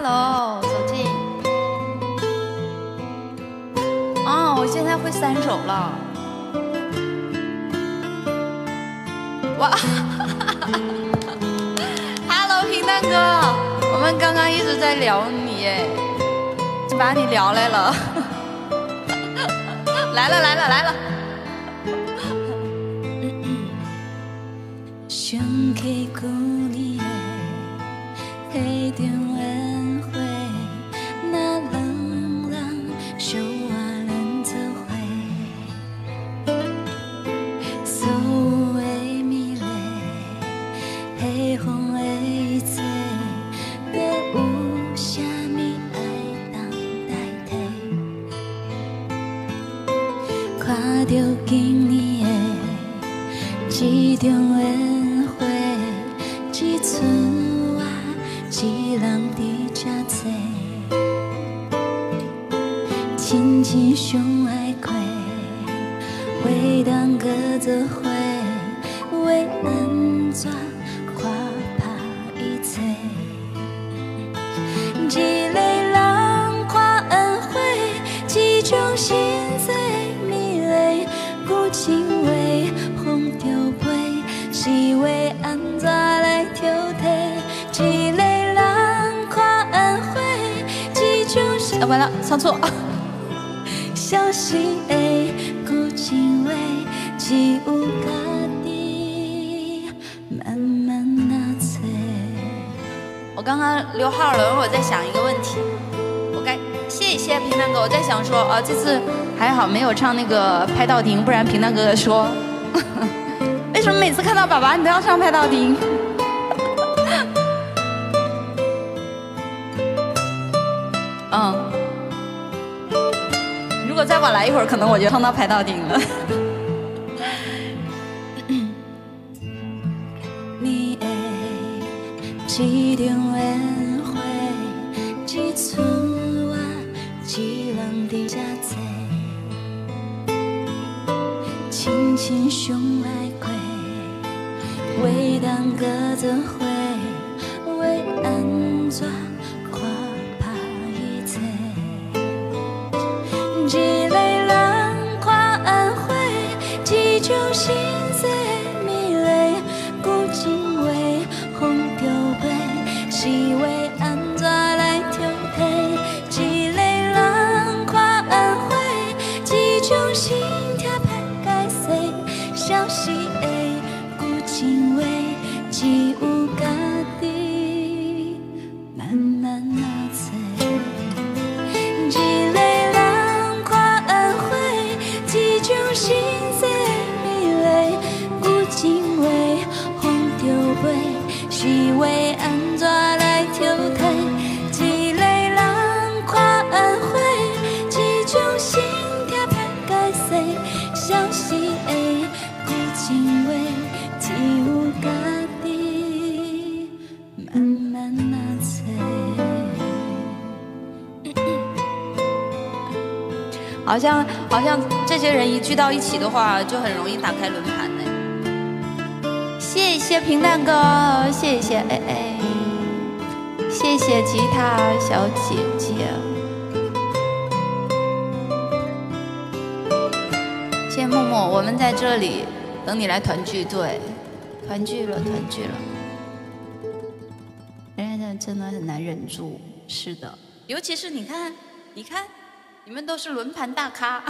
Hello， 走进。哦，我现在会3首了。哇！Hello， 平淡哥，我们刚刚一直在聊你耶，就把你聊来了。来了来了来了。想起旧年的溪中宴会，那两人相爱连做伙，所有的美丽，喜欢的一切，搁有啥物爱当代替？看着今年的这场宴会，只剩我一人伫这坐，亲像上爱过，话当搁做伙，要安怎看破一切？一个人看宴会，这种心碎美丽，有情话风着飞，是为安怎来挑剔？一个人看宴会，这种心完了，唱错。消失的有情话，只有家己慢慢拿找。我刚刚溜号了，我在想一个问题，我该谢一谢平淡哥。我在想说，这次还好没有唱那个拍到停，不然平淡哥哥说，为什么每次看到爸爸你都要唱拍到停？如果再晚来一会儿，可能我就唱到拍到停了。你的这场宴会，只剩我一人伫这坐，亲像上爱过，话当搁做伙，要安怎看破一切？一个人看宴会，这种心碎美丽，有情话风着飞，是为安怎来挑剔？一个人看宴会，这种心痛歹解释，消失的有情话，只有家己慢慢拿找。一个人看宴会，这种心碎美丽，有情话风着飞，是为安怎来挑剔？一个人看宴会，这种心痛歹解释，消失的有情话，只有家己慢慢拿找。好像这些人一聚到一起的话，就很容易打开轮盘呢。谢谢平淡哥，谢谢谢谢吉他小姐姐，谢谢默默，我们在这里等你来团聚，对，团聚了。人家真的很难忍住，是的，尤其是你看。你们都是轮盘大咖。